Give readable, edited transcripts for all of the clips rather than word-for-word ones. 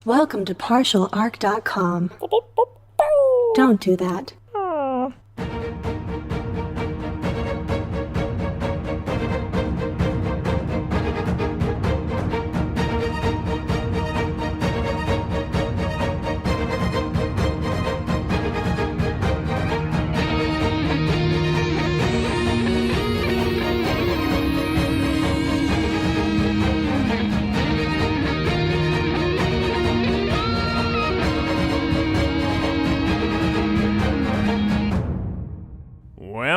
Welcome to partialarc.com. Don't do that.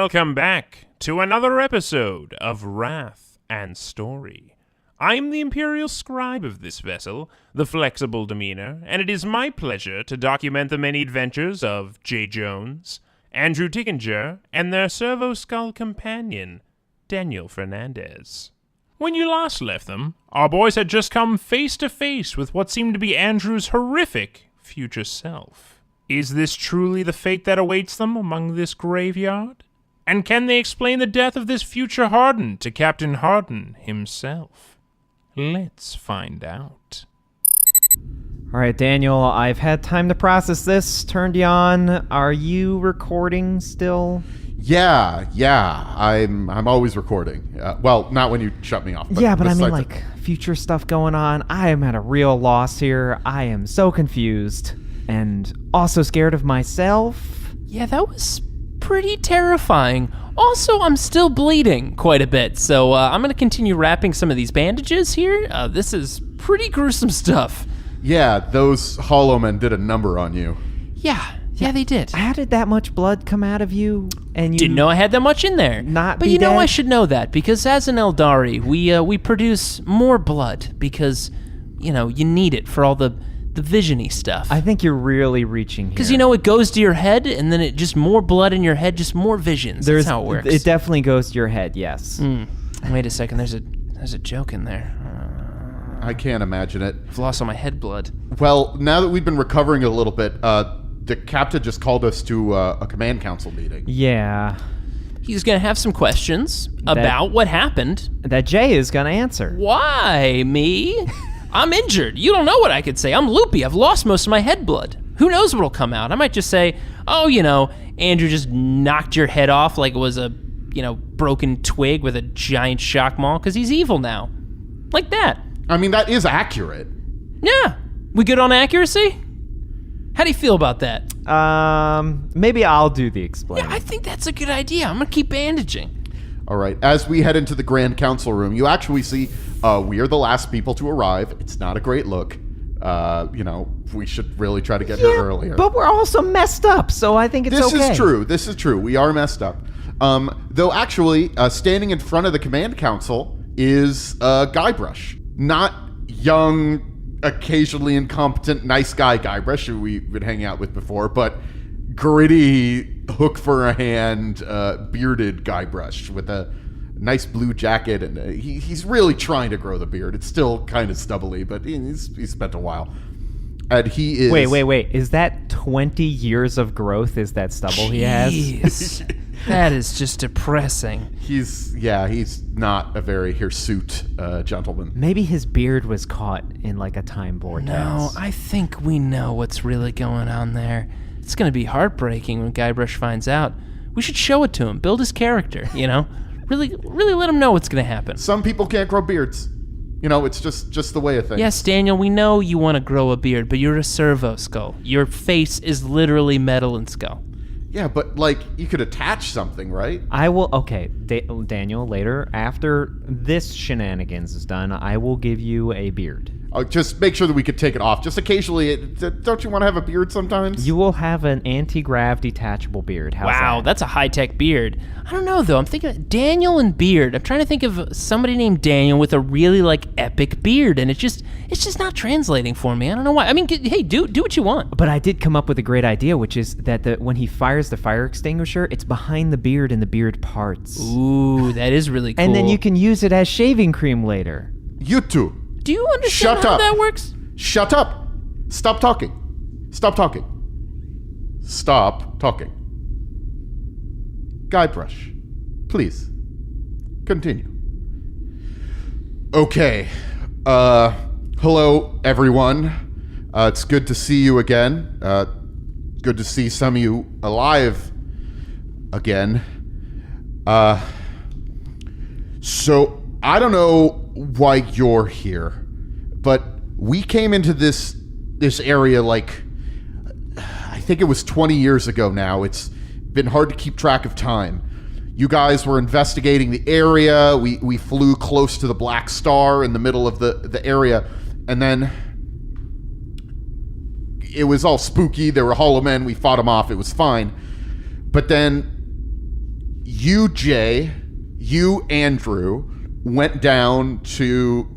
Welcome back to another episode of Wrath and Story. I'm the Imperial Scribe of this vessel, the Flexible Demeanor, and it is my pleasure to document the many adventures of J. Jones, Andrew Dickinger, and their Servo Skull companion, Daniel Fernandez. When you last left them, our boys had just come face to face with what seemed to be Andrew's horrific future self. Is this truly the fate that awaits them among this graveyard? And can they explain the death of this future Harden to Captain Harden himself? Let's find out. All right, Daniel, I've had time to process this. Turned you on. Are you recording still? Yeah. I'm always recording. Well, not when you shut me off. But I mean, like, future stuff going on. I am at a real loss here. I am so confused and also scared of myself. Yeah, that was pretty terrifying. Also, I'm still bleeding quite a bit, so I'm going to continue wrapping some of these bandages here. This is pretty gruesome stuff. Yeah, those hollow men did a number on you. Yeah, they did. How did that much blood come out of you? And you didn't know I had that much in there. But you know, I should know that, because as an Eldari, we produce more blood because, you know, you need it for all the vision-y stuff. I think you're really reaching here. Because, you know, it goes to your head, and then it just more blood in your head, just more visions. That's how it works. It definitely goes to your head, yes. Wait a second, there's a joke in there. I can't imagine it. I've lost all my head blood. Well, now that we've been recovering a little bit, the captain just called us to a command council meeting. Yeah. He's going to have some questions about what happened. That Jay is going to answer. Why, me? I'm injured. You don't know what I could say. I'm loopy. I've lost most of my head blood. Who knows what'll come out? I might just say, oh, you know, Andrew just knocked your head off like it was a, you know, broken twig with a giant shock maul because he's evil now. Like that. I mean, that is accurate. Yeah. We good on accuracy? How do you feel about that? Maybe I'll do the explaining. Yeah, I think that's a good idea. I'm going to keep bandaging. All right. As we head into the Grand Council room, you actually see we are the last people to arrive. It's not a great look. You know, we should really try to get here earlier. But we're also messed up, so I think it's okay. This is true. We are messed up. Though actually, standing in front of the command council is Guybrush. Not young, occasionally incompetent, nice guy Guybrush, who we've been hanging out with before, but gritty, hook for a hand, bearded Guybrush with a nice blue jacket, and he's really trying to grow the beard. It's still kind of stubbly, but he's spent a while. And he is... Wait. Is that 20 years of growth is that stubble he has? That is just depressing. He's not a very hirsute gentleman. Maybe his beard was caught in like a time vortex. No, I think we know what's really going on there. It's going to be heartbreaking when Guybrush finds out. We should show it to him, build his character, you know? Really let him know what's going to happen. Some people can't grow beards. You know, it's just the way of things. Yes, Daniel, we know you want to grow a beard, but you're a Servo Skull. Your face is literally metal and skull. Yeah, but, like, you could attach something, right? I will... Okay, Daniel, later, after this shenanigans is done, I will give you a beard. Just make sure that we could take it off. Just occasionally, don't you want to have a beard sometimes? You will have an anti-grav detachable beard. How's wow, that? That's a high-tech beard. I don't know, though. I'm thinking Daniel and beard. I'm trying to think of somebody named Daniel with a really, like, epic beard, and it's just not translating for me. I don't know why. I mean, hey, do what you want. But I did come up with a great idea, which is that when he fires the fire extinguisher, it's behind the beard and the beard parts. Ooh, that is really cool. And then you can use it as shaving cream later. You two. Do you understand how that works? Shut up. Stop talking. Stop talking. Stop talking. Guybrush, please, continue. Okay. Hello, everyone. It's good to see you again. Good to see some of you alive again. So, I don't know why you're here, but we came into this area like, I think it was 20 years ago now. It's been hard to keep track of time. You guys were investigating the area. We flew close to the Black Star in the middle of the area, and then it was all spooky. There were hollow men. We fought them off. It was fine. But then you, Jay, you, Andrew, went down to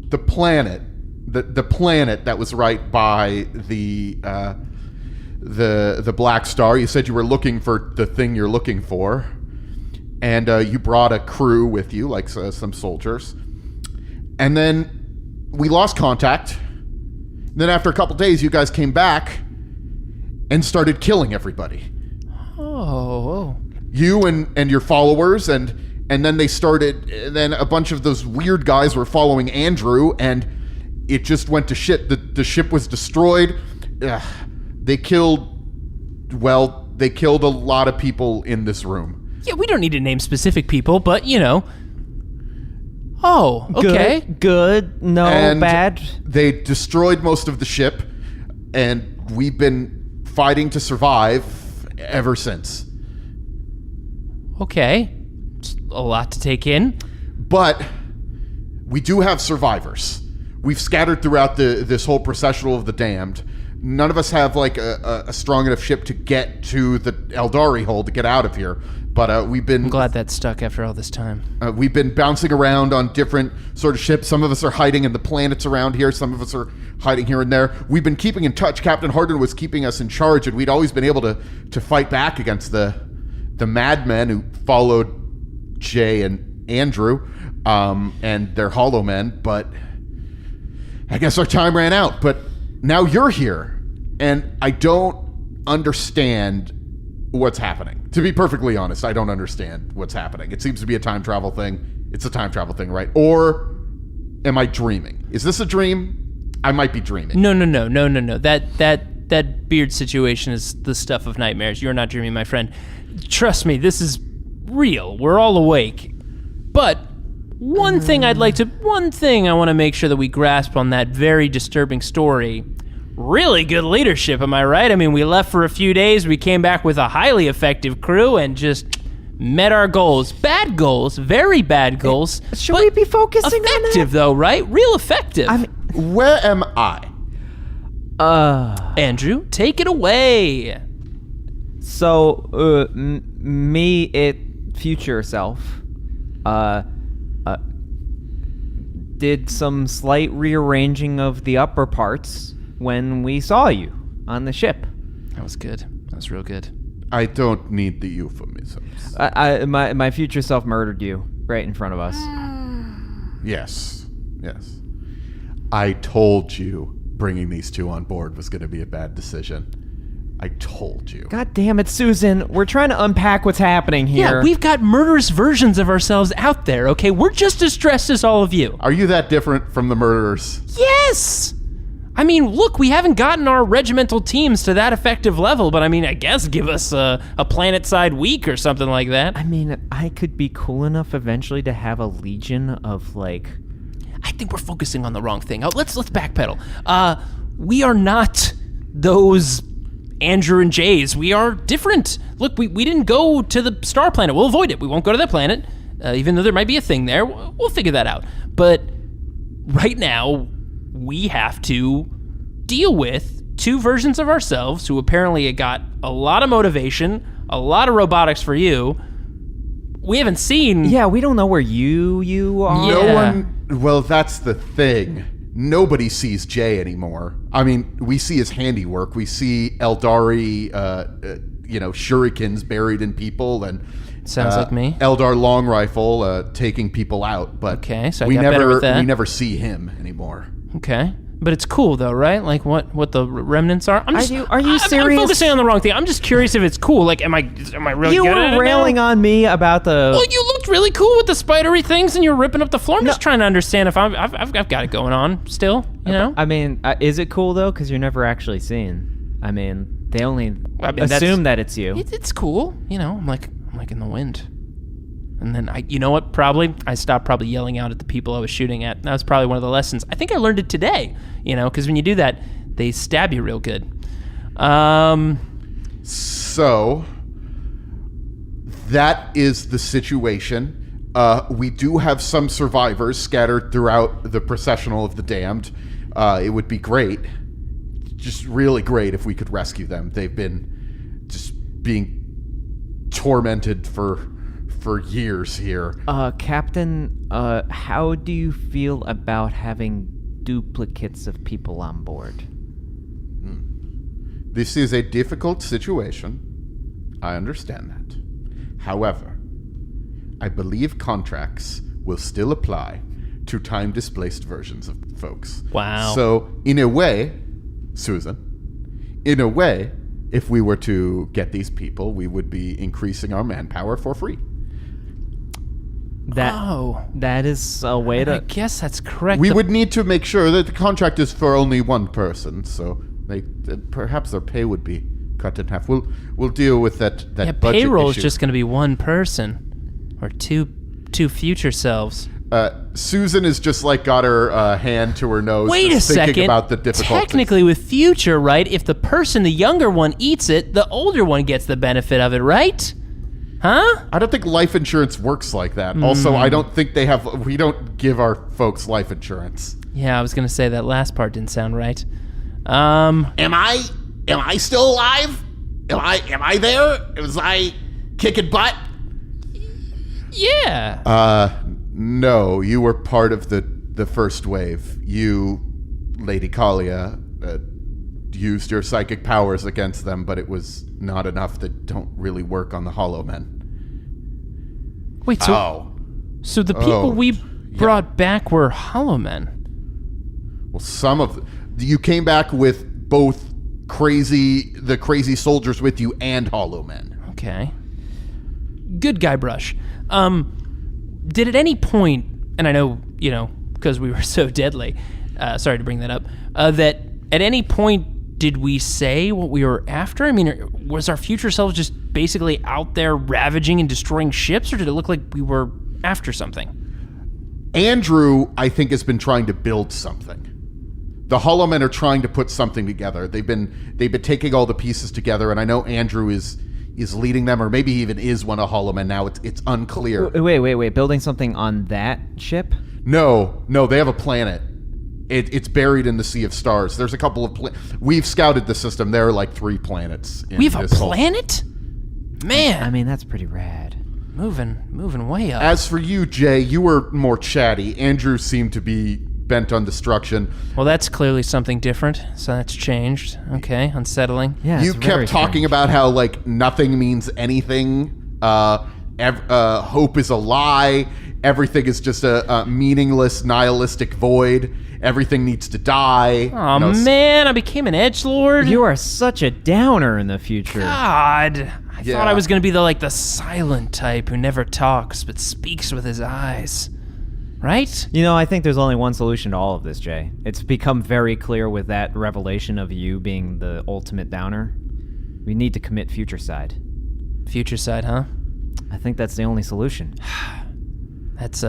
the planet, the planet that was right by the Black Star. You said you were looking for the thing you're looking for, and you brought a crew with you, like some soldiers. And then we lost contact. Then after a couple days, you guys came back and started killing everybody. Oh. You and your followers, and then they started. Then a bunch of those weird guys were following Andrew, and it just went to shit. The ship was destroyed. They killed a lot of people in this room. Yeah, we don't need to name specific people, but, you know. Oh, okay. Good. No, And bad. They destroyed most of the ship, and we've been fighting to survive ever since. Okay. It's a lot to take in. But we do have survivors. We've scattered throughout this whole processional of the damned. None of us have like a strong enough ship to get to the Eldari hold to get out of here. But we've been... I'm glad that stuck after all this time. We've been bouncing around on different sort of ships. Some of us are hiding in the planets around here. Some of us are hiding here and there. We've been keeping in touch. Captain Harden was keeping us in charge, and we'd always been able to fight back against the madmen who followed Jay and Andrew and their hollow men. But I guess our time ran out. But now you're here, and I don't understand what's happening. To be perfectly honest, I don't understand what's happening. It seems to be a time travel thing. It's a time travel thing, right? Or am I dreaming? Is this a dream? I might be dreaming. No. That beard situation is the stuff of nightmares. You're not dreaming, my friend. Trust me, this is real. We're all awake. But one thing I want to make sure that we grasp on that very disturbing story. Really good leadership, am I right? I mean, we left for a few days, we came back with a highly effective crew and just met our goals. Bad goals, very bad goals. Should we be focusing on that? Effective, though, right? Real effective. Where am I? Andrew, take it away. So, future self, did some slight rearranging of the upper parts when we saw you on the ship. That was good. That was real good. I don't need the euphemisms. My future self murdered you right in front of us. Yes. I told you bringing these two on board was going to be a bad decision. I told you. God damn it, Susan. We're trying to unpack what's happening here. Yeah, we've got murderous versions of ourselves out there, okay? We're just as stressed as all of you. Are you that different from the murderers? Yes! I mean, look, we haven't gotten our regimental teams to that effective level, but I mean, I guess give us a planet-side week or something like that. I mean, I could be cool enough eventually to have a legion of, like... I think we're focusing on the wrong thing. Let's backpedal. We are not those Andrew and Jays. We are different. Look, we didn't go to the star planet. We'll avoid it. We won't go to that planet, even though there might be a thing there. We'll figure that out. But right now, we have to deal with two versions of ourselves who apparently got a lot of motivation, a lot of robotics for you. We haven't seen... Yeah, we don't know where you are. No one... Well, that's the thing. Nobody sees Jay anymore. I mean, we see his handiwork. We see Eldari, shurikens buried in people, and sounds like me. Eldar long rifle taking people out. But okay, so I we got better with that. We never see him anymore. Okay, but it's cool though, right? Like what the remnants are. Are you serious? I'm focusing on the wrong thing. I'm just curious if it's cool. Like, am I really You good at it were railing now? on me about the... Well, you look looked really cool with the spidery things, and you're ripping up the floor. I'm just trying to understand if I've got it going on still. You know? I mean, is it cool though? Because you're never actually seen. I mean, they only assume that it's you. It's cool. You know, I'm like in the wind. And then you know what? Probably I stopped yelling out at the people I was shooting at. That was probably one of the lessons. I think I learned it today. You know, because when you do that, they stab you real good. So that is the situation. We do have some survivors scattered throughout the processional of the damned. It would be great, just really great, if we could rescue them. They've been just being tormented for years here. Captain, how do you feel about having duplicates of people on board? This is a difficult situation. I understand that. However, I believe contracts will still apply to time-displaced versions of folks. Wow. So, in a way, Susan, if we were to get these people, we would be increasing our manpower for free. That is a way I to... guess that's correct. We would need to make sure that the contract is for only one person, so perhaps their pay would be cut in half. We'll deal with that budget payroll is issue. just going to be one person or two future selves. Susan is just got her hand to her nose. Wait a thinking second. About the difficulties. Technically, with future, right? If the younger one eats it, the older one gets the benefit of it, right? Huh? I don't think life insurance works like that. Also, I don't think we don't give our folks life insurance. Yeah, I was going to say that last part didn't sound right. Am I still alive? Am I there? Was I kicking butt? Yeah. No, you were part of the first wave. You, Lady Kalia, used your psychic powers against them, but it was not enough that don't really work on the Hollow Men. Wait, so the people we brought back were Hollow Men? Well, some of you came back with both the crazy soldiers with you and Hollow Men. Okay. Good guy brush. Did at any point, and I know, because we were so deadly, sorry to bring that up, that at any point did we say what we were after? I mean, was our future selves just basically out there ravaging and destroying ships, or did it look like we were after something? Andrew, I think, has been trying to build something. The Hollow Men are trying to put something together. They've been taking all the pieces together, and I know Andrew is leading them, or maybe even is one of Hollow Men now. It's unclear. Wait. Building something on that ship? No, they have a planet. It's buried in the Sea of Stars. There's a couple of we've scouted the system. There are like 3 planets. We have a planet? Man. I mean, that's pretty rad. Moving way up. As for you, Jay, you were more chatty. Andrew seemed to be bent on destruction. Well, that's clearly something different, so that's changed. Okay, unsettling. Yeah, You it's kept very talking strange. about how nothing means anything. Hope is a lie. Everything is just a meaningless, nihilistic void. Everything needs to die. Oh, man, I became an edgelord? You are such a downer in the future. God. I Yeah. thought I was going to be the silent type who never talks but speaks with his eyes. Right? I think there's only one solution to all of this, Jay. It's become very clear with that revelation of you being the ultimate downer. We need to commit future side. Future side, huh? I think that's the only solution. That's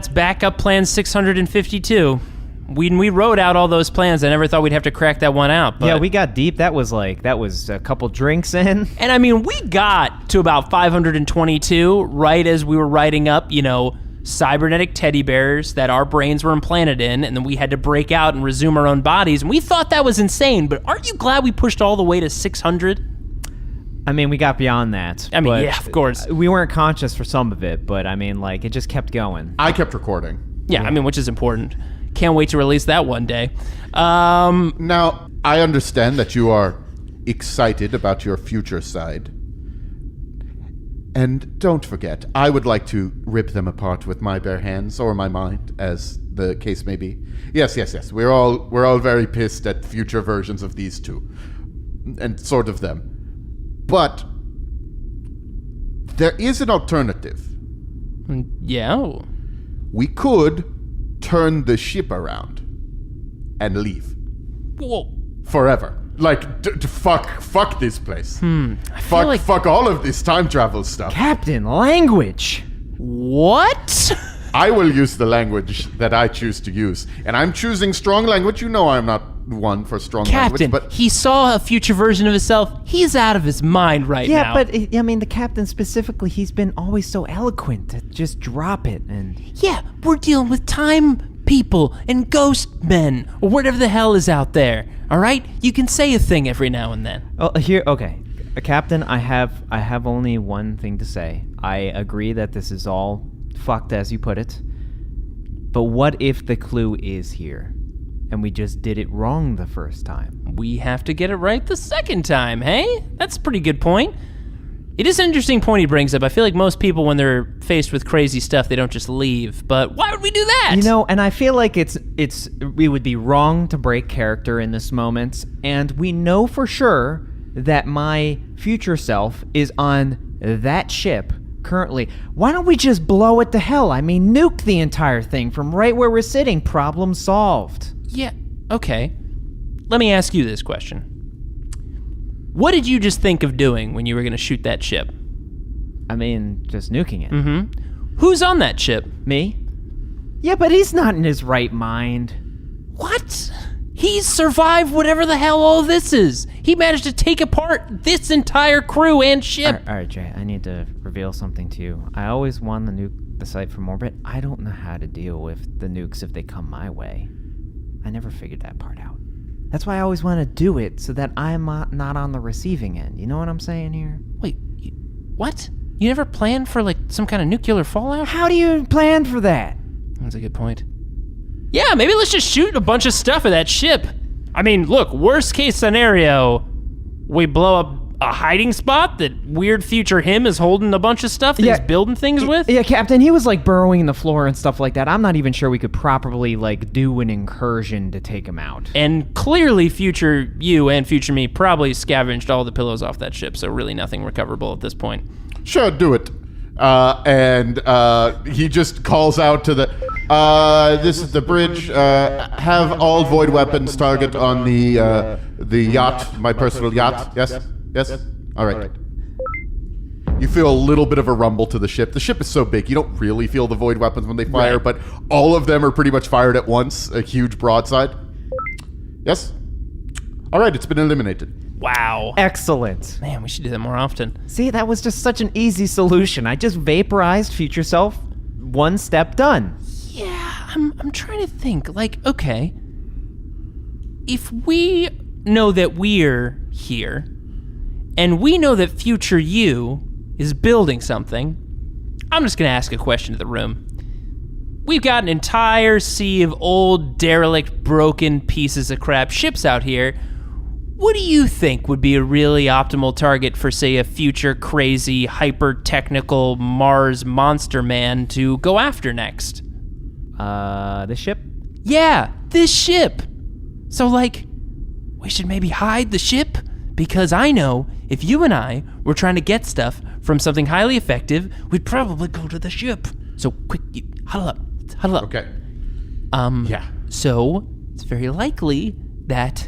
backup plan 652. When we wrote out all those plans, I never thought we'd have to crack that one out. But, Yeah, we got deep. That was a couple drinks in. And I mean, we got to about 522 right as we were writing up, cybernetic teddy bears that our brains were implanted in, and then we had to break out and resume our own bodies. And we thought that was insane, but aren't you glad we pushed all the way to 600? I mean, we got beyond that. I mean, but yeah, of course. We weren't conscious for some of it, but I mean, it just kept going. I kept recording. Yeah, I mean, which is important. Can't wait to release that one day. Now, I understand that you are excited about your future side. And don't forget, I would like to rip them apart with my bare hands, or my mind, as the case may be. Yes. We're all very pissed at future versions of these two. And sort of them. But There is an alternative. Yeah. We could turn the ship around and leave Whoa. forever. Like, fuck this place. like- Fuck all of this time travel stuff. Captain, language. What? I will use the language that I choose to use. And I'm choosing strong language. You know I'm not one for strong Captain, language, but he saw a future version of himself. He's out of his mind right Yeah, now. but I mean, the captain specifically, he's been always so eloquent to just drop it and. Yeah, we're dealing with time people and ghost men or whatever the hell is out there. All right, you can say a thing every now and then. Oh, here, okay, Captain. I have only one thing to say. I agree that this is all fucked, as you put it. But what if the clue is here, and we just did it wrong the first time? We have to get it right the second time, hey? That's a pretty good point. It is an interesting point he brings up. I feel like most people, when they're faced with crazy stuff, they don't just leave. But why would we do that? You know, and I feel like we would be wrong to break character in this moment, and we know for sure that my future self is on that ship currently. Why don't we just blow it to hell? I mean, nuke the entire thing from right where we're sitting. Problem solved. Yeah, okay. Let me ask you this question. What did you just think of doing when you were going to shoot that ship? I mean, just nuking it. Mm-hmm. Who's on that ship? Me? Yeah, but he's not in his right mind. What? He's survived whatever the hell all this is. He managed to take apart this entire crew and ship. All right, Jay, I need to reveal something to you. I always want to nuke the site from orbit. I don't know how to deal with the nukes if they come my way. I never figured that part out. That's why I always want to do it, so that I'm not on the receiving end. You know what I'm saying here? Wait, what? You never planned for, like, some kind of nuclear fallout? How do you plan for that? That's a good point. Yeah, maybe let's just shoot a bunch of stuff at that ship. I mean, look, worst case scenario, we blow up a hiding spot that weird future him is holding a bunch of stuff that he's building things with. Yeah, Captain, he was like burrowing in the floor and stuff like that. I'm not even sure we could properly like do an incursion to take him out. And clearly future you and future me probably scavenged all the pillows off that ship, so really nothing recoverable at this point. sure, do it. And he just calls out to the, this is the bridge. Have all void weapons target on the yacht, my personal yacht. Yes? Yes? All right. You feel a little bit of a rumble to the ship. The ship is so big, you don't really feel the void weapons when they fire, Right. but all of them are pretty much fired at once. A huge broadside. Yes? All right, it's been eliminated. Wow. Excellent. Man, we should do that more often. See, that was just such an easy solution. I just vaporized future self. One step done. Yeah, I'm trying to think. Like, okay, if we know that we're here, and we know that future you is building something, I'm just gonna ask a question to the room. We've got an entire sea of old, derelict, broken pieces of crap ships out here. What do you think would be a really optimal target for, say, a future crazy, hyper-technical Mars monster man to go after next? The ship? Yeah, this ship. So, like, we should maybe hide the ship? Because I know if you and I were trying to get stuff from something highly effective, we'd probably go to the ship. So, quick, huddle up. Huddle up. Okay. Yeah. So, it's very likely that,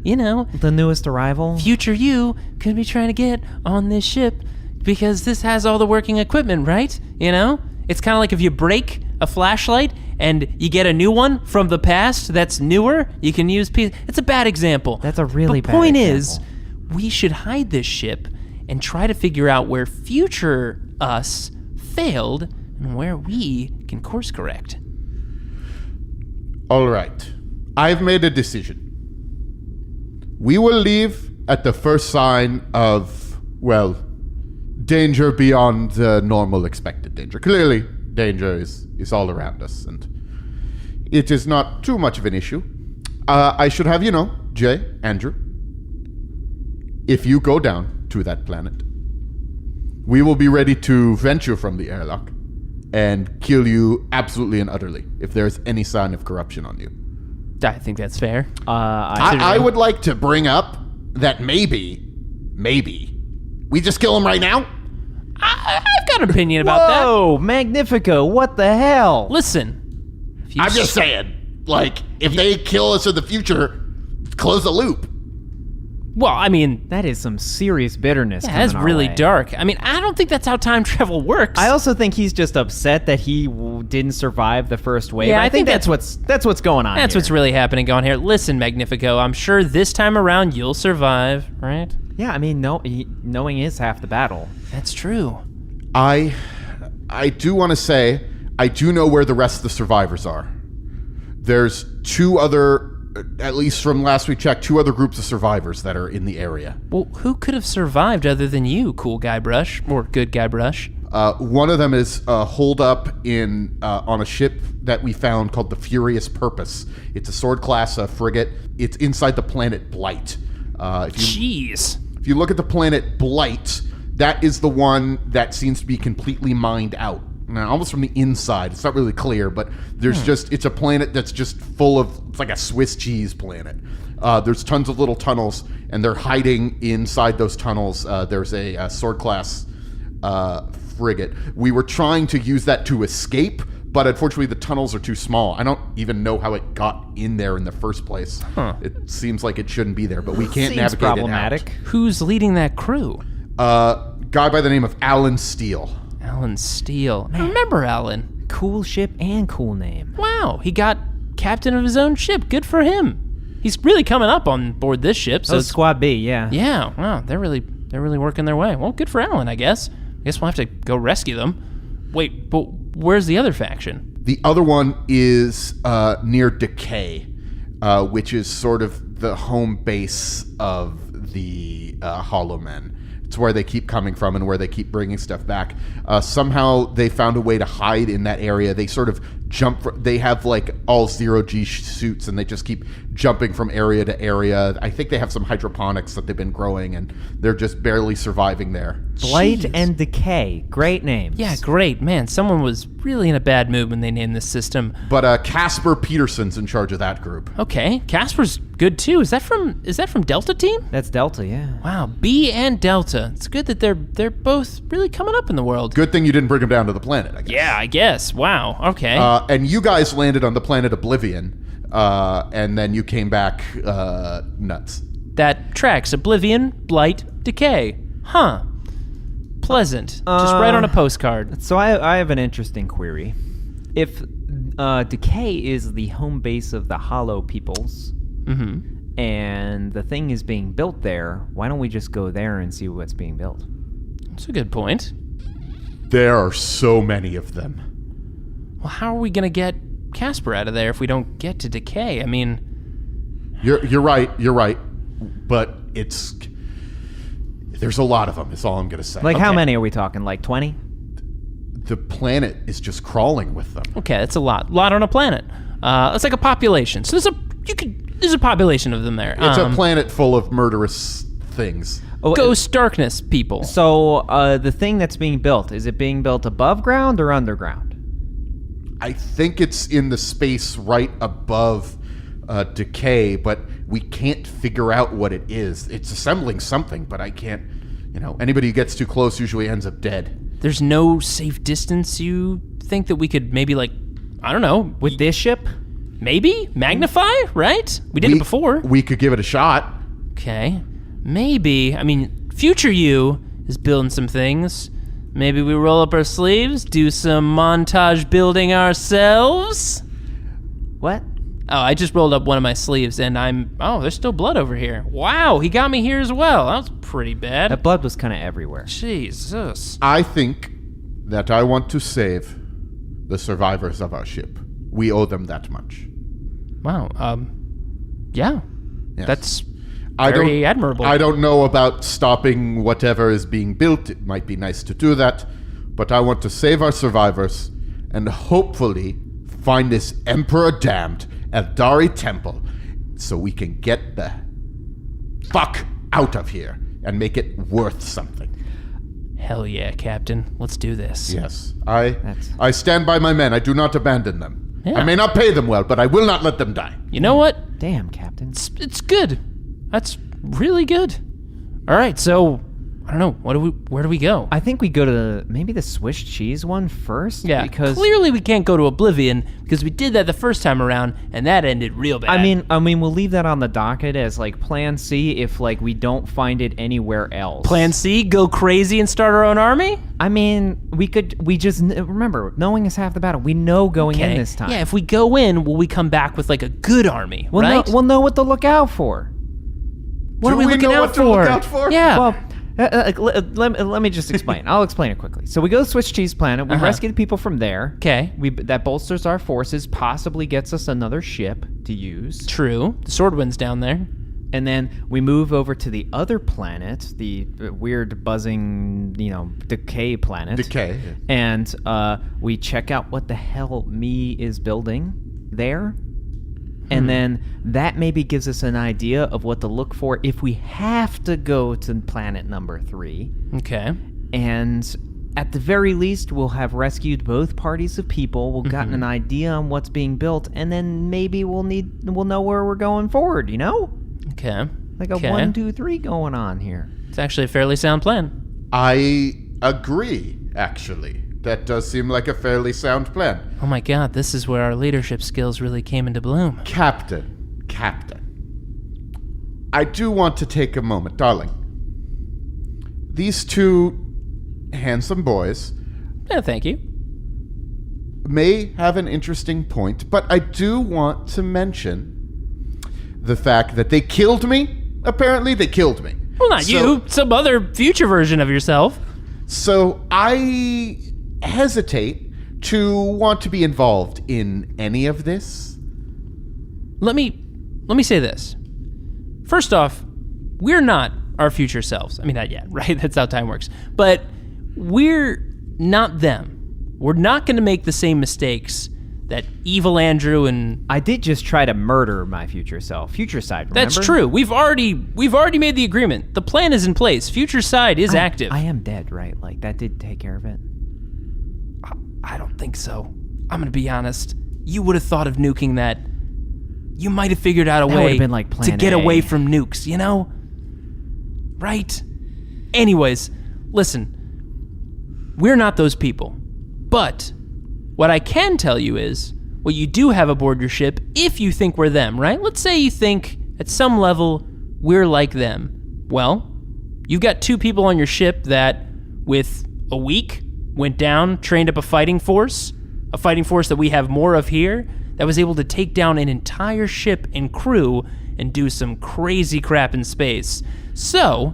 you know, The newest arrival? future you could be trying to get on this ship because this has all the working equipment, right? You know? It's kind of like if you break a flashlight and you get a new one from the past that's newer, you can use It's a bad example. That's a really bad The point example. is, we should hide this ship and try to figure out where future us failed and where we can course correct. All right. I've made a decision. We will leave at the first sign of, well, danger beyond the normal expected danger. Clearly, danger is all around us, and it is not too much of an issue. I should have you know, Jay, Andrew, if you go down to that planet, we will be ready to venture from the airlock and kill you absolutely and utterly if there's any sign of corruption on you. I think that's fair. I would like to bring up that maybe, we just kill him right now? I've got an opinion about that. Whoa, Magnifico, what the hell? Listen. If you I'm just saying, like, if they kill us in the future, close the loop. Well, I mean, That is some serious bitterness. yeah, that's coming our really way. dark. I mean, I don't think that's how time travel works. I also think he's just upset that he didn't survive the first wave. Yeah, I I think think that's what's going on. That's here. what's really happening going here. Listen, Magnifico, I'm sure this time around you'll survive, right? Yeah, I mean, knowing is half the battle. That's true. I do want to say, I do know where the rest of the survivors are. There's two other, at least from last we checked, two other groups of survivors that are in the area. Well, who could have survived other than you, cool guy Brush, or good guy Brush? One of them is holed up on a ship that we found called the Furious Purpose. It's a sword class frigate. It's inside the planet Blight. Jeez. If you look at the planet Blight, that is the one that seems to be completely mined out. Now, almost from the inside. It's not really clear, but there's it's a planet that's just full of, it's like a Swiss cheese planet. There's tons of little tunnels, and they're hiding inside those tunnels. There's a sword class frigate. We were trying to use that to escape, but unfortunately the tunnels are too small. I don't even know how it got in there in the first place. It seems like it shouldn't be there, but we can't Seems navigate problematic. Who's leading that crew? it out. Guy by the name of Alan Steele. Alan Steele. I remember Alan. Cool ship and cool name. Wow, he got captain of his own ship. Good for him. He's really coming up on board this ship. So So Squad B, yeah. yeah, wow, they're really working their way. Well, good for Alan, I guess. I guess we'll have to go rescue them. Wait, but where's the other faction? The other one is near Decay, which is sort of the home base of the Hollow Men. It's where they keep coming from and where they keep bringing stuff back. Somehow they found a way to hide in that area. They sort of they have like all zero-G suits, and they just keep jumping from area to area. I think they have some hydroponics that they've been growing, and they're just barely surviving there. Blight Jeez. and Decay. Great names. Yeah, great. Man, someone was really in a bad mood when they named this system. But Casper Peterson's in charge of that group. Okay, Casper's good too. Is that from Delta Team? That's Delta, yeah. Wow, B and Delta. It's good that they're both really coming up in the world. Good thing you didn't bring them down to the planet, I guess. Yeah, I guess. Wow. Okay. And you guys landed on the planet Oblivion, and then you came back nuts. That tracks. Oblivion, Blight, Decay. Huh. Pleasant. Just right on a postcard. So I have an interesting query. If Decay is the home base of the Hollow peoples, and the thing is being built there, why don't we just go there and see what's being built? That's a good point. There are so many of them. Well, how are we going to get Casper out of there if we don't get to Decay? I mean... You're right, but there's a lot of them, is all I'm going to say. Like, how Okay. many are we talking? Like 20? The planet is just crawling with them. Okay, that's a lot. Lot on a planet. That's like a population. So there's a population of them there. It's a planet full of murderous things. Oh, Ghost darkness people. So the thing that's being built, is it being built above ground or underground? I think it's in the space right above Decay, but we can't figure out what it is. It's assembling something, but I can't, anybody who gets too close usually ends up dead. There's no safe distance you think that we could maybe I don't know, With this ship? maybe magnify, right? We did it before. We could give it a shot. Okay. Maybe. I mean, future you is building some things. Maybe we roll up our sleeves, do some montage building ourselves. What? Oh, I just rolled up one of my sleeves and there's still blood over here. Wow, he got me here as well. That was pretty bad. That blood was kind of everywhere. Jesus. I think that I want to save the survivors of our ship. We owe them that much. Wow. Yeah. Yes. That's I very admirable. I don't know about stopping whatever is being built. It might be nice to do that, but I want to save our survivors and hopefully find this Emperor Damned Eldari temple so we can get the fuck out of here and make it worth something. Hell yeah, Captain. Let's do this. Yes, I stand by my men. I do not abandon them. Yeah. I may not pay them well, but I will not let them die. You know what? Damn, Captain. It's good. That's really good. All right, so I don't know. Where do we go? I think we go to maybe the Swiss cheese one first. Yeah, because clearly we can't go to Oblivion because we did that the first time around and that ended real bad. I mean, we'll leave that on the docket as like Plan C if like we don't find it anywhere else. Plan C, go crazy and start our own army? I mean, we just remember, knowing is half the battle. We know going in this time. Yeah, if we go in, will we come back with like a good army, right? We'll know what to look out for. What are we looking out for? To look out for? Yeah. Well, let me just explain. I'll explain it quickly. So we go to Swiss cheese planet. We rescue the people from there. Okay. That bolsters our forces, possibly gets us another ship to use. True. The Swordwind's down there. And then we move over to the other planet, the weird buzzing, decay planet. Decay. And we check out what the hell Me is building there. And then that maybe gives us an idea of what to look for if we have to go to planet number 3. Okay. And at the very least, we'll have rescued both parties of people. We'll gotten an idea on what's being built, and then maybe we'll know where we're going forward. Okay. Like a 1, 2, 3 going on here. It's actually a fairly sound plan. I agree, actually. That does seem like a fairly sound plan. Oh my god, this is where our leadership skills really came into bloom. Captain. I do want to take a moment, darling. These two handsome boys Yeah, thank you. may have an interesting point, but I do want to mention the fact that they killed me. Apparently, they killed me. Well, not you. Some other future version of yourself. So I hesitate to want to be involved in any of this. Let me say this. First off, we're not our future selves. I mean, not yet, right? That's how time works. But we're not them. We're not going to make the same mistakes that evil Andrew and... I did just try to murder my future self. Future side, remember? That's true. We've already made the agreement. The plan is in place. Future side is active. I am dead, right? Like, that did take care of it. I don't think so. I'm going to be honest. You would have thought of nuking that. You might have figured out a That way would've been like to plan get A. away from nukes, Right? Anyways, listen. We're not those people. But what I can tell you is what you do have aboard your ship if you think we're them, right? Let's say you think at some level we're like them. Well, you've got 2 people on your ship that with a week went down, trained up a fighting force that we have more of here, that was able to take down an entire ship and crew and do some crazy crap in space. So,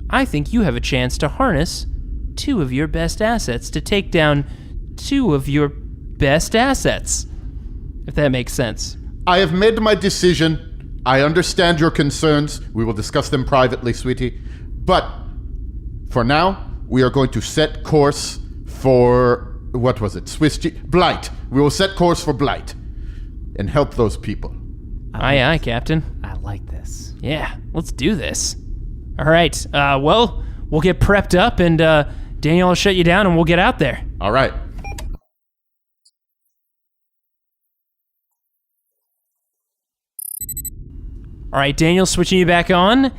I think you have a chance to harness 2 of your best assets to take down 2 of your best assets. If that makes sense. I have made my decision. I understand your concerns. We will discuss them privately, sweetie. But for now, we are going to set course for, what was it? Blight. We will set course for Blight and help those people. Aye, Captain. I like this. Yeah, let's do this. All right. Well, we'll get prepped up and Daniel will shut you down and we'll get out there. All right. All right, Daniel, switching you back on.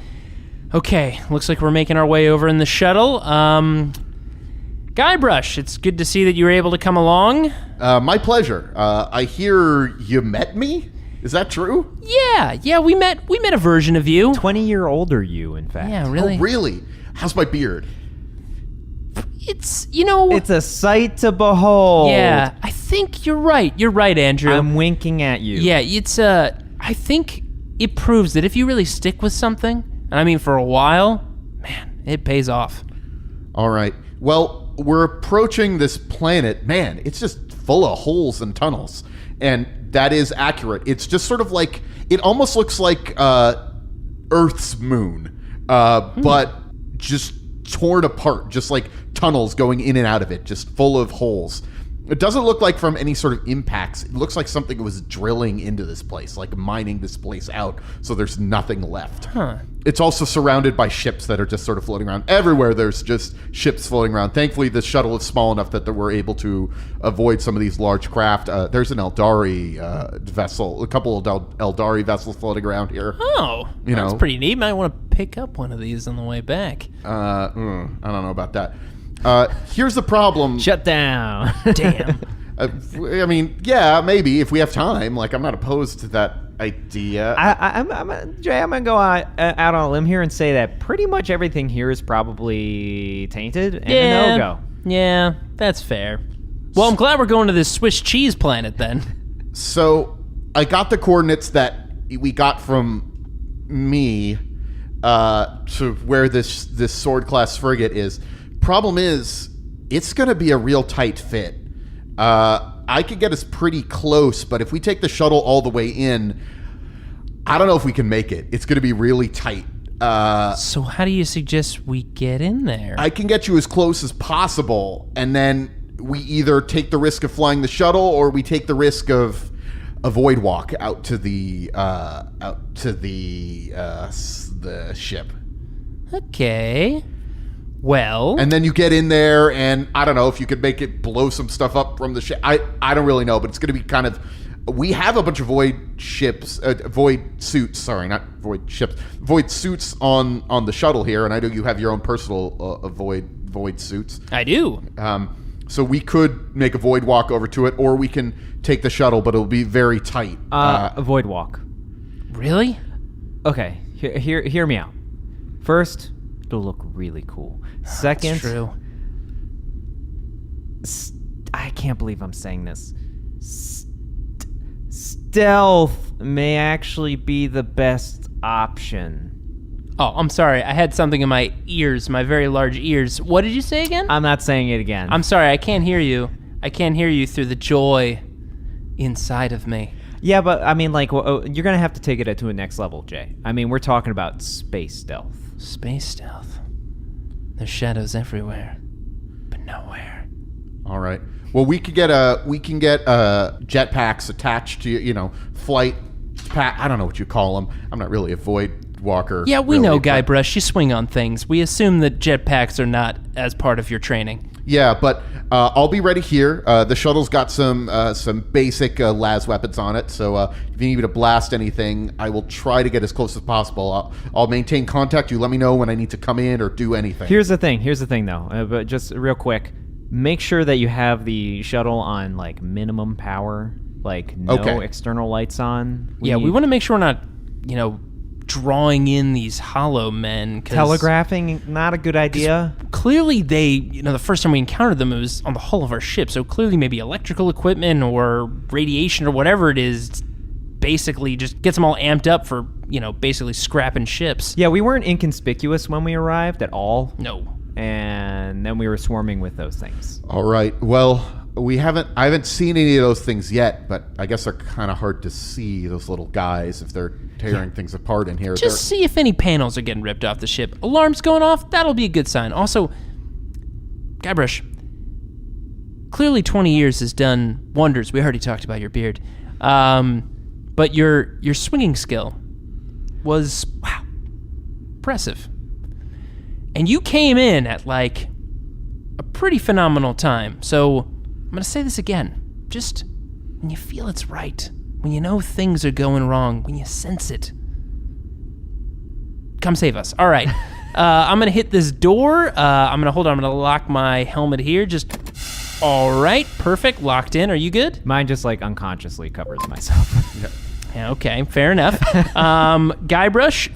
Okay, looks like we're making our way over in the shuttle. Guybrush, it's good to see that you were able to come along. My pleasure. I hear you met me? Is that true? Yeah, we met a version of you. 20-year-older you, in fact. Yeah, really. Oh, really? How's my beard? It's It's a sight to behold. Yeah, I think you're right. You're right, Andrew. I'm winking at you. Yeah, it's I think it proves that if you really stick with something, and I mean for a while, man, it pays off. All right. Well, we're approaching this planet. Man, it's just full of holes and tunnels. And that is accurate. It's just sort of like, it almost looks like Earth's moon, but just torn apart, just like tunnels going in and out of it, just full of holes. It doesn't look like from any sort of impacts. It looks like something was drilling into this place, like mining this place out, so there's nothing left. Huh. It's also surrounded by ships that are just sort of floating around. Everywhere there's just ships floating around. Thankfully, this shuttle is small enough that we're able to avoid some of these large craft. There's an Eldari vessel, a couple of Eldari vessels floating around here. Oh, You that's know. pretty neat. Might want to pick up one of these on the way back. I don't know about that. Here's the problem. Shut down. Damn. I mean, yeah, maybe if we have time. Like, I'm not opposed to that idea. Jay, I'm gonna go out on a limb here and say that pretty much everything here is probably tainted and a no-go. Yeah, that's fair. Well, I'm glad we're going to this Swiss cheese planet then. So I got the coordinates that we got from me to where this sword class frigate is. Problem is, it's going to be a real tight fit. I could get us pretty close, but if we take the shuttle all the way in, I don't know if we can make it. It's going to be really tight. So how do you suggest we get in there? I can get you as close as possible, and then we either take the risk of flying the shuttle or we take the risk of a void walk out to the ship. Okay. Well, And then you get in there, and I don't know if you could make it blow some stuff up from the ship. I don't really know, but it's going to be kind of. We have a bunch of void suits on the shuttle here, and I know you have your own personal void suits. I do. So we could make a void walk over to it, or we can take the shuttle, but it'll be very tight. A void walk. Really? Okay, hear me out. First, it'll look really cool. Second, That's true. I can't believe I'm saying this. Stealth may actually be the best option. Oh, I'm sorry. I had something in my ears, my very large ears. What did you say again? I'm not saying it again. I'm sorry. I can't hear you. I can't hear you through the joy inside of me. Yeah, but I mean, like, you're gonna have to take it to a next level, Jay. I mean, we're talking about space stealth. Space stealth. There's shadows everywhere, but nowhere. All right. Well, we can get jetpacks attached to flight pack. I don't know what you call them. I'm not really a void walker. Yeah, we really, know, but- Guybrush. You swing on things. We assume that jetpacks are not as part of your training. Yeah, but I'll be ready here. The shuttle's got some basic las weapons on it, so if you need me to blast anything, I will try to get as close as possible. I'll maintain contact. You let me know when I need to come in or do anything. Here's the thing, though. But just real quick, make sure that you have the shuttle on like minimum power, like no external lights on. We want to make sure we're not, drawing in these hollow men. Telegraphing, not a good idea. Clearly they, the first time we encountered them, it was on the hull of our ship. So clearly maybe electrical equipment or radiation or whatever it is basically just gets them all amped up for, basically scrapping ships. Yeah, we weren't inconspicuous when we arrived at all. No. And then we were swarming with those things. All right. Well, I haven't seen any of those things yet, but I guess they're kind of hard to see, those little guys, if they're tearing things apart in here. Just see if any panels are getting ripped off the ship. Alarms going off, that'll be a good sign. Also, Guybrush, clearly 20 years has done wonders. We already talked about your beard. But your swinging skill was, wow, impressive. And you came in at, like, a pretty phenomenal time. So I'm going to say this again. Just when you feel it's right, when you know things are going wrong, when you sense it, come save us. All right. I'm going to hit this door. I'm going to lock my helmet here. Just, all right. Perfect. Locked in. Are you good? Mine just like unconsciously covers myself. Yeah, okay, fair enough. Guybrush,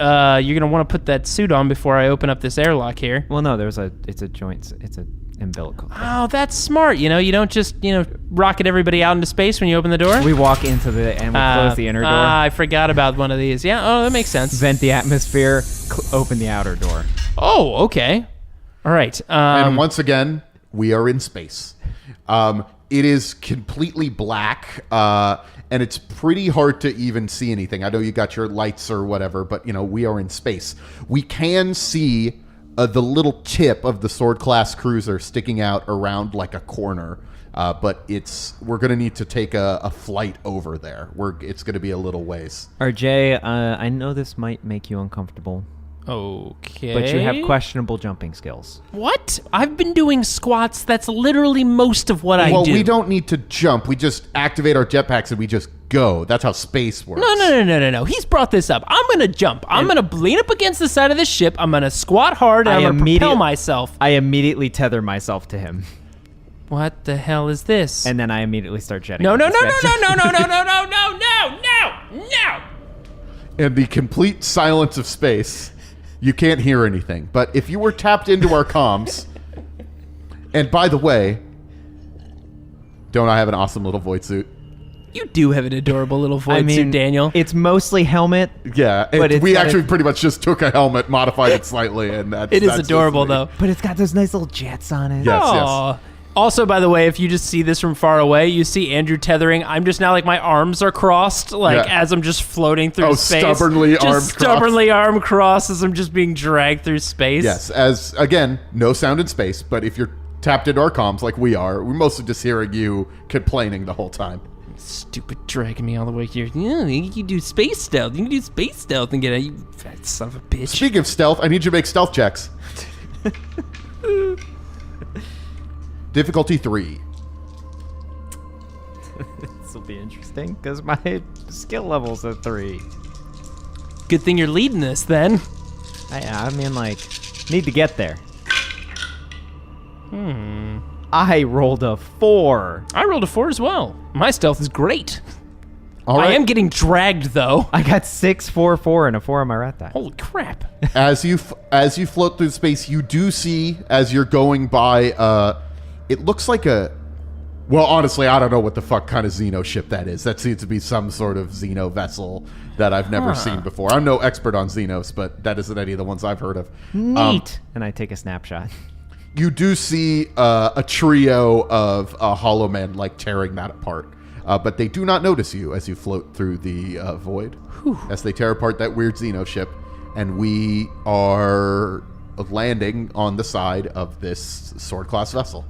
you're going to want to put that suit on before I open up this airlock here. Well, no, it's a joint, it's an umbilical. Oh, that's smart. You don't just, rocket everybody out into space when you open the door. We walk into and we close the inner door. I forgot about one of these. Yeah, oh, that makes sense. Vent the atmosphere, open the outer door. Oh, okay. All right. And once again, we are in space. It is completely black, and it's pretty hard to even see anything. I know you got your lights or whatever, but, we are in space. We can see the little tip of the sword class cruiser sticking out around like a corner, but we're going to need to take a flight over there. It's going to be a little ways. RJ, I know this might make you uncomfortable. Okay. But you have questionable jumping skills. What? I've been doing squats. That's literally most of what I do. Well, we don't need to jump. We just activate our jetpacks and we just go. That's how space works. No. He's brought this up. I'm going to jump. I'm going to lean up against the side of the ship. I'm going to squat hard, and I'm going to propel myself. I immediately tether myself to him. What the hell is this? And then I immediately start jetting. No. No. In the complete silence of space, you can't hear anything. But if you were tapped into our comms, and by the way, don't I have an awesome little void suit? You do have an adorable little void suit, Daniel. It's mostly helmet. Yeah, but we actually pretty much just took a helmet, modified it slightly, and that's it is adorable, though. But it's got those nice little jets on it. Yes. Also, by the way, if you just see this from far away, you see Andrew tethering. I'm just now like my arms are crossed, as I'm just floating through space. Stubbornly arm crossed as I'm just being dragged through space. Yes, as again, no sound in space, but if you're tapped into our comms like we are, we're mostly just hearing you complaining the whole time. Stupid dragging me all the way here. Yeah, you can do space stealth. You can do space stealth and get out. You fat son of a bitch. Speaking of stealth, I need you to make stealth checks. Difficulty 3. This will be interesting because my skill level's at 3. Good thing you're leading this then. I mean, need to get there. I rolled a 4. I rolled a 4 as well. My stealth is great. All right. I am getting dragged though. I got 6, 4, 4, and a 4 on my rat die. Holy crap! As you float through space, you do see as you're going by. It looks like well, honestly, I don't know what the fuck kind of Xeno ship that is. That seems to be some sort of Xeno vessel that I've never seen before. I'm no expert on Xenos, but that isn't any of the ones I've heard of. Neat. And I take a snapshot. You do see a trio of hollow men tearing that apart. But they do not notice you as you float through the void. As they tear apart that weird Xeno ship. And we are landing on the side of this sword class vessel.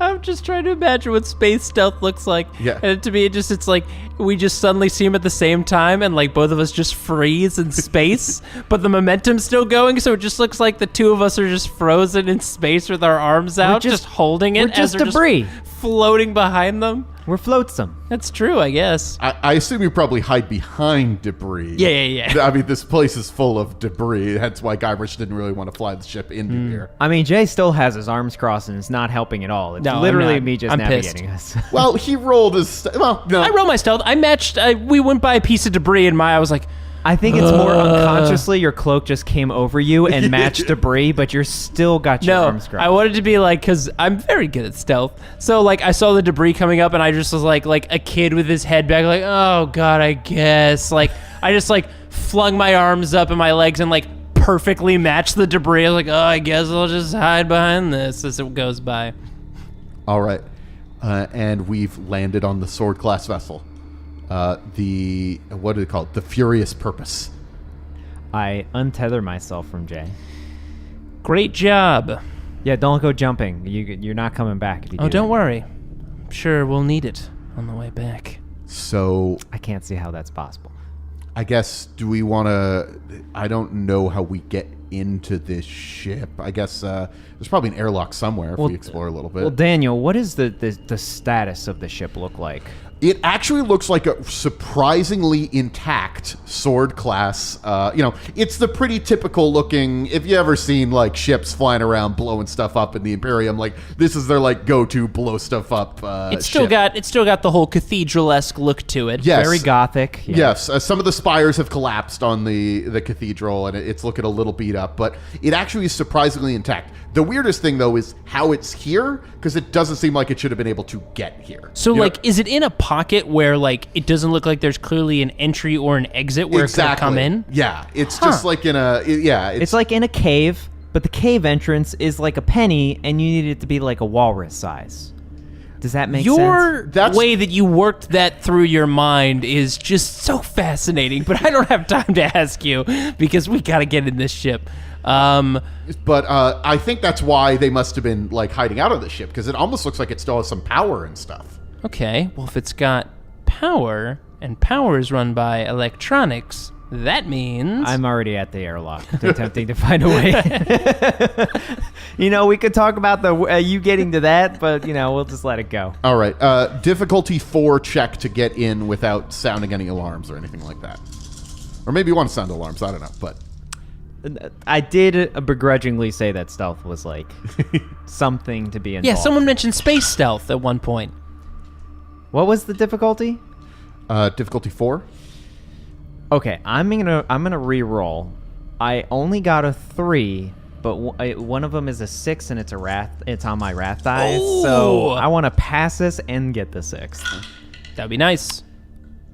I'm just trying to imagine what space stealth looks like. Yeah. And to me, it's like we just suddenly see him at the same time and both of us just freeze in space, but the momentum's still going, so it just looks like the two of us are just frozen in space with our arms out, just holding it we're just as they're debris. Just floating behind them. We're floatsome. That's true, I guess. I assume you probably hide behind debris. Yeah. I mean, this place is full of debris. That's why Guybrush didn't really want to fly the ship into here. I mean, Jay still has his arms crossed and it's not helping at all. It's literally me just navigating us. Well, he rolled his... Well, no. I rolled my stealth. I matched... we went by a piece of debris and I was like... I think it's more unconsciously your cloak just came over you and matched debris, but you're still got your arms crossed. I wanted to be because I'm very good at stealth. So I saw the debris coming up and I just was like a kid with his head back, oh God, I guess. I just flung my arms up and my legs and perfectly matched the debris. I was like, oh, I guess I'll just hide behind this as it goes by. All right. And we've landed on the sword class vessel. What do they call it? The Furious Purpose. I untether myself from Jay. Great job. Yeah, don't go jumping. You're not coming back if you do. Oh, don't worry. I'm sure we'll need it on the way back. So... I can't see how that's possible. I guess, do we want to... I don't know how we get into this ship. I guess there's probably an airlock somewhere if we explore a little bit. Well, Daniel, what does the status of the ship look like? It actually looks like a surprisingly intact sword class. It's the pretty typical looking, if you ever seen ships flying around blowing stuff up in the Imperium, this is their go-to blow stuff up It's still got the whole cathedral-esque look to it. Yes. Very gothic. Yeah. Yes, some of the spires have collapsed on the cathedral, and it's looking a little beat up, but it actually is surprisingly intact. The weirdest thing, though, is how it's here, because it doesn't seem like it should have been able to get here. So, is it in a pocket where, it doesn't look like there's clearly an entry or an exit where it could come in? Yeah, it's just in a... It's like in a cave, but the cave entrance is like a penny, and you need it to be like a walrus size. Does that make sense? Your way that you worked that through your mind is just so fascinating, but I don't have time to ask you because we got to get in this ship. But I think that's why they must have been hiding out of the ship, because it almost looks like it still has some power and stuff. Okay, well, if it's got power and power is run by electronics, That means... I'm already at the airlock, attempting to find a way. We could talk about you getting to that, but, we'll just let it go. All right. Difficulty 4 check to get in without sounding any alarms or anything like that. Or maybe you want to sound alarms. I don't know, but... I did begrudgingly say that stealth was, something to be involved. Yeah, someone mentioned space stealth at one point. What was the difficulty? Difficulty 4. Okay, I'm gonna re-roll. I only got a 3, but one of them is a 6, and it's on my wrath die. Ooh. So I want to pass this and get the 6th. That'd be nice.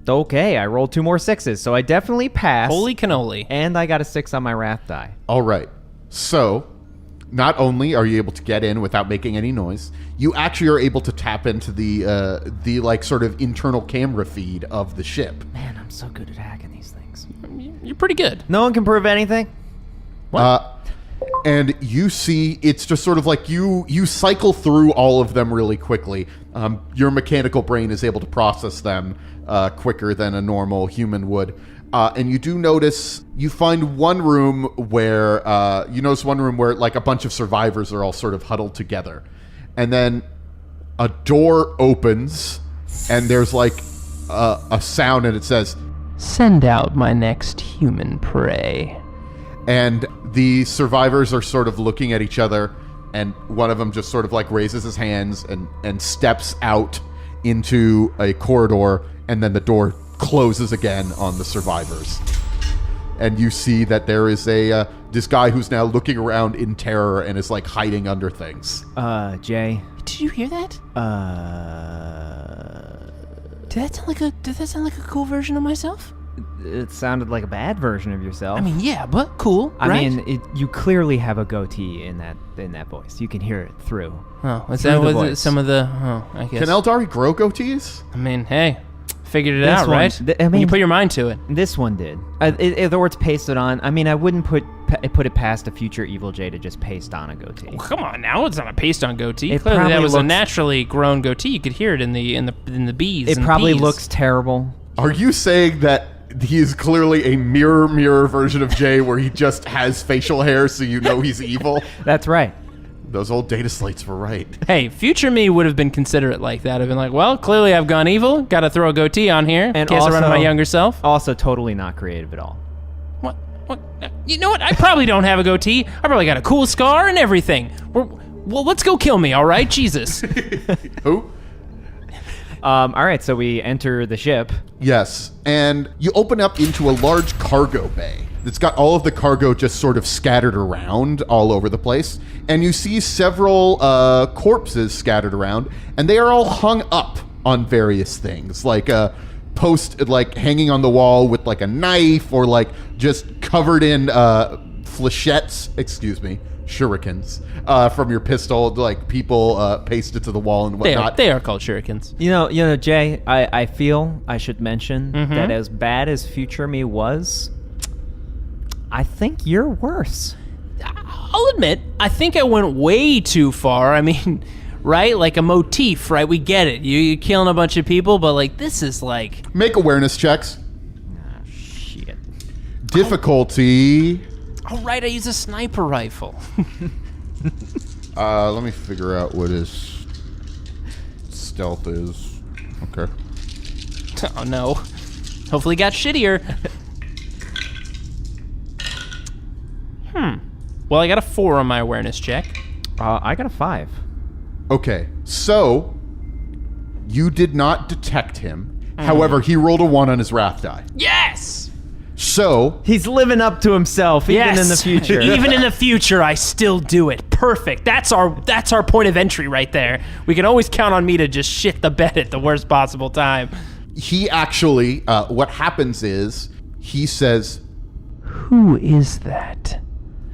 Okay, I rolled 2 more 6s, so I definitely passed. Holy cannoli. And I got a 6 on my wrath die. All right. So, not only are you able to get in without making any noise, you actually are able to tap into the sort of internal camera feed of the ship. Man, I'm so good at hacking these things. You're pretty good. No one can prove anything? And you see, it's just sort of like you cycle through all of them really quickly. Your mechanical brain is able to process them quicker than a normal human would. And you do notice, you find one room where, like a bunch of survivors are all sort of huddled together. And then a door opens and there's like a sound and it says, "Send out my next human prey." and the survivors are sort of looking at each other, and one of them just sort of like raises his hands and steps out into a corridor, and then the door closes again on the survivors. And you see that there is this guy who's now looking around in terror and is like hiding under things. Jay. Did you hear that? Did that sound like a cool version of myself? It sounded like a bad version of yourself. I mean, yeah, but cool, right? I mean, you clearly have a goatee in that voice. You can hear it through. Oh, is through that the what voice. some of the? Oh, I guess. Can Eldar grow goatees? I mean, hey, figured it This out, one- right? I When you mean- put your mind to it. This one did. Or it's pasted on. I mean, I wouldn't put it past a future Evil Jay to just paste on a goatee. Well, come on, now it's not a paste-on goatee. It Clearly, that probably was a looks- naturally grown goatee. You could hear it in the bees. It and probably peas. looks terrible. Are you saying that he is clearly a mirror version of Jay where he just has facial hair so you know he's evil? That's right. Those old data slates were right. Hey, future me would have been considerate like that. I've been like, well, clearly I've gone evil. Got to throw a goatee on here in And case I run also- my younger self. Also, totally not creative at all. What? You know what? I probably don't have a goatee. I probably got a cool scar and everything. Well, let's go kill me, all right? Jesus. Who? All right, so we enter the ship. Yes, and you open up into a large cargo bay that's got all of the cargo just sort of scattered around all over the place, and you see several corpses scattered around, and they are all hung up on various things, like a post, like hanging on the wall with like a knife, or like just covered in flechettes, shurikens from your pistol, like people pasted to the wall and whatnot. They are called shurikens. You know, Jay, I feel I should mention that as bad as future me was, I think you're worse. I'll admit, I think I went way too far. I mean, right? Like a motif, right? We get it. You're killing a bunch of people, but like this is like... Make awareness checks. Shit. Difficulty. Oh, right, I use a sniper rifle. Let me figure out what his stealth is. Okay. Oh, no. Hopefully it got shittier. Well, I got a 4 on my awareness check. I got a 5. Okay. So, you did not detect him. However, he rolled a 1 on his wrath die. Yes! So, He's living up to himself, even in the future. Even in the future, I still do it. Perfect. That's our point of entry right there. We can always count on me to just shit the bed at the worst possible time. he actually, what happens is, he says, Who is that?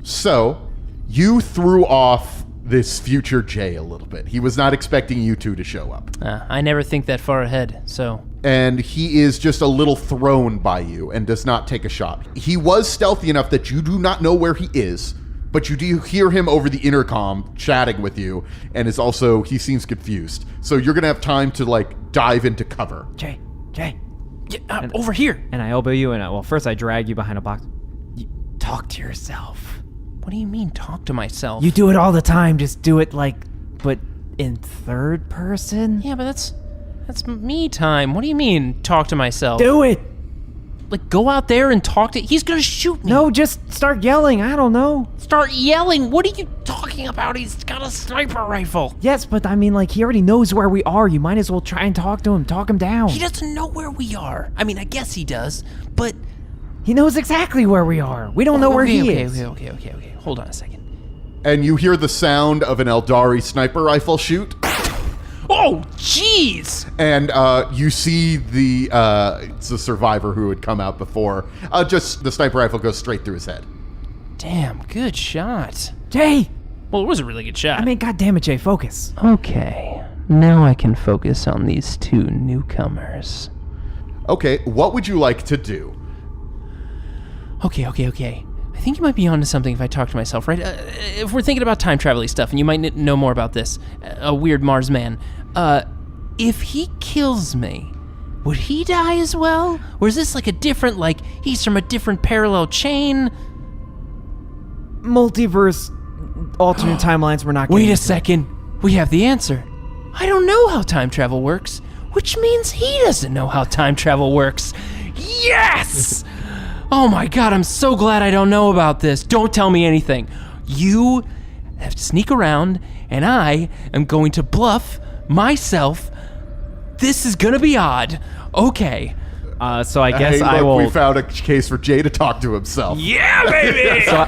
so, you threw off this future Jay a little bit. He was not expecting you two to show up. I never think that far ahead, so... And he is just a little thrown by you and does not take a shot. He was stealthy enough that you do not know where he is, but you do hear him over the intercom chatting with you, and is also, he seems confused. So you're going to have time to, like, dive into cover. Jay, Yeah, over here. And I elbow you, and first I drag you behind a box. You talk to yourself. What do you mean, talk to myself? You do it all the time. Just do it but in third person. Yeah, but that's me time. What do you mean, talk to myself? Do it. Like, go out there and talk to... He's gonna shoot me. No, just start yelling. I don't know. Start yelling. What are you talking about? He's got a sniper rifle. Yes, but I mean, he already knows where we are. You might as well try and talk to him. Talk him down. He doesn't know where we are. I mean, I guess he does, but... He knows exactly where we are. We don't know where he is. Okay. Hold on a second. And you hear the sound of an Eldari sniper rifle shoot. Oh, jeez! And you see it's the survivor who had come out before. Just the sniper rifle goes straight through his head. Damn, good shot. Jay! Well, it was a really good shot. I mean, goddammit, Jay, focus. Okay, now I can focus on these two newcomers. Okay, what would you like to do? Okay. I think you might be onto something if I talk to myself, right? If we're thinking about time travel-y stuff, and you might know more about this, a weird Mars man. If he kills me, would he die as well? Or is this like a different, he's from a different parallel chain? Multiverse, alternate timelines, we're not getting Wait a into. second. We have the answer. I don't know how time travel works, which means he doesn't know how time travel works. Yes! Oh my god, I'm so glad I don't know about this. Don't tell me anything. You have to sneak around, and I am going to bluff myself. This is gonna be odd. Okay. So I guess hey, I look, will... we found a case for Jay to talk to himself. Yeah, baby! So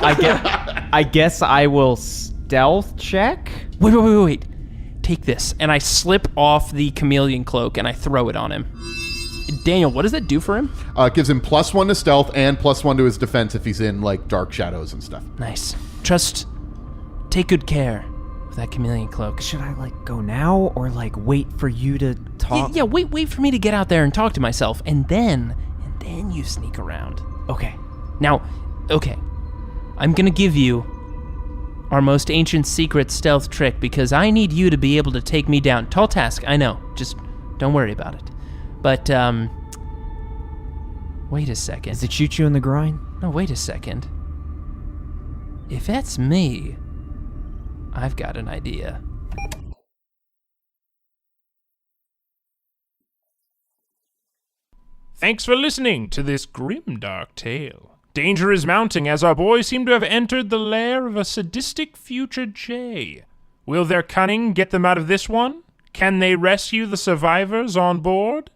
I guess I will stealth check? Wait. Take this. And I slip off the chameleon cloak, and I throw it on him. Daniel, what does that do for him? It gives him +1 to stealth and +1 to his defense if he's in, dark shadows and stuff. Nice. Take good care of that chameleon cloak. Should I, go now, or, wait for you to talk? Yeah, wait for me to get out there and talk to myself, and then you sneak around. Okay. Now, I'm gonna give you our most ancient secret stealth trick, because I need you to be able to take me down. Tall task, I know. Just don't worry about it. But, wait a second. Does it shoot you in the groin? No, wait a second. If that's me, I've got an idea. Thanks for listening to this grim dark tale. Danger is mounting as our boys seem to have entered the lair of a sadistic future Jay. Will their cunning get them out of this one? Can they rescue the survivors on board?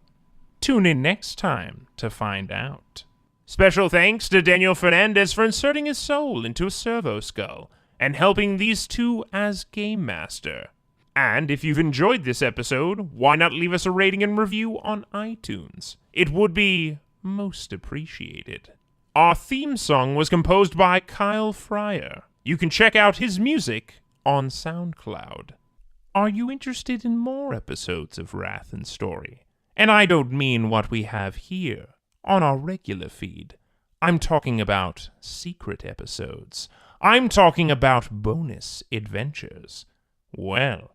Tune in next time to find out. Special thanks to Daniel Fernandez for inserting his soul into a servo skull and helping these two as Game Master. And if you've enjoyed this episode, why not leave us a rating and review on iTunes? It would be most appreciated. Our theme song was composed by Kyle Fryer. You can check out his music on SoundCloud. Are you interested in more episodes of Wrath and Story? And I don't mean what we have here on our regular feed. I'm talking about secret episodes. I'm talking about bonus adventures. Well,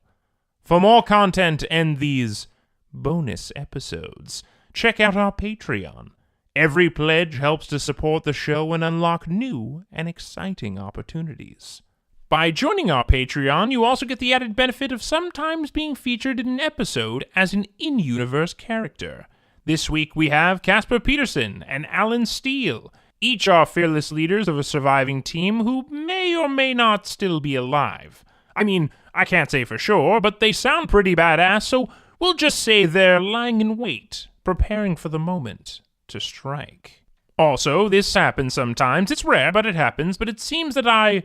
for more content and these bonus episodes, check out our Patreon. Every pledge helps to support the show and unlock new and exciting opportunities. By joining our Patreon, you also get the added benefit of sometimes being featured in an episode as an in-universe character. This week we have Casper Peterson and Alan Steele, each are fearless leaders of a surviving team who may or may not still be alive. I mean, I can't say for sure, but they sound pretty badass, so we'll just say they're lying in wait, preparing for the moment to strike. Also, this happens sometimes. It's rare, but it happens, but it seems that I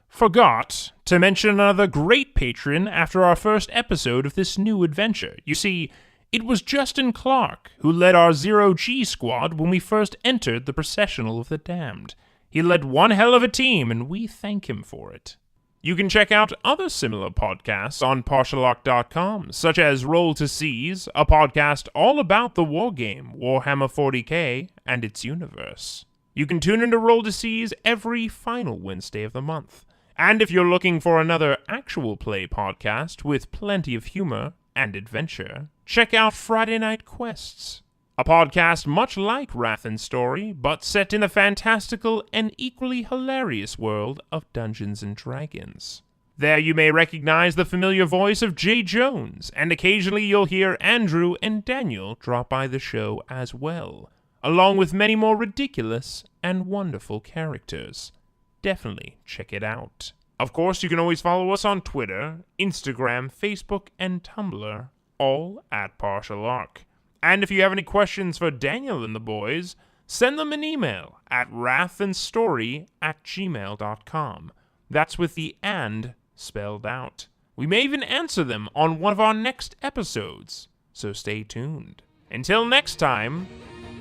forgot to mention another great patron after our first episode of this new adventure. You see, it was Justin Clark who led our Zero-G squad when we first entered the Processional of the Damned. He led one hell of a team, and we thank him for it. You can check out other similar podcasts on Partialock.com, such as Roll to Seize, a podcast all about the wargame Warhammer 40k and its universe. You can tune into Roll to Seize every final Wednesday of the month. And if you're looking for another actual play podcast with plenty of humor and adventure, check out Friday Night Quests, a podcast much like Wrath and Story, but set in the fantastical and equally hilarious world of Dungeons & Dragons. There you may recognize the familiar voice of Jay Jones, and occasionally you'll hear Andrew and Daniel drop by the show as well, along with many more ridiculous and wonderful characters. Definitely check it out. Of course, you can always follow us on Twitter, Instagram, Facebook, and Tumblr, all at Partial Arc. And if you have any questions for Daniel and the boys, send them an email at wrathandstory@gmail.com. That's with the "and" spelled out. We may even answer them on one of our next episodes, so stay tuned. Until next time,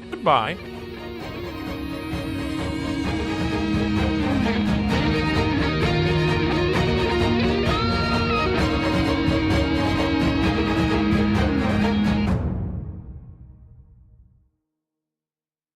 goodbye.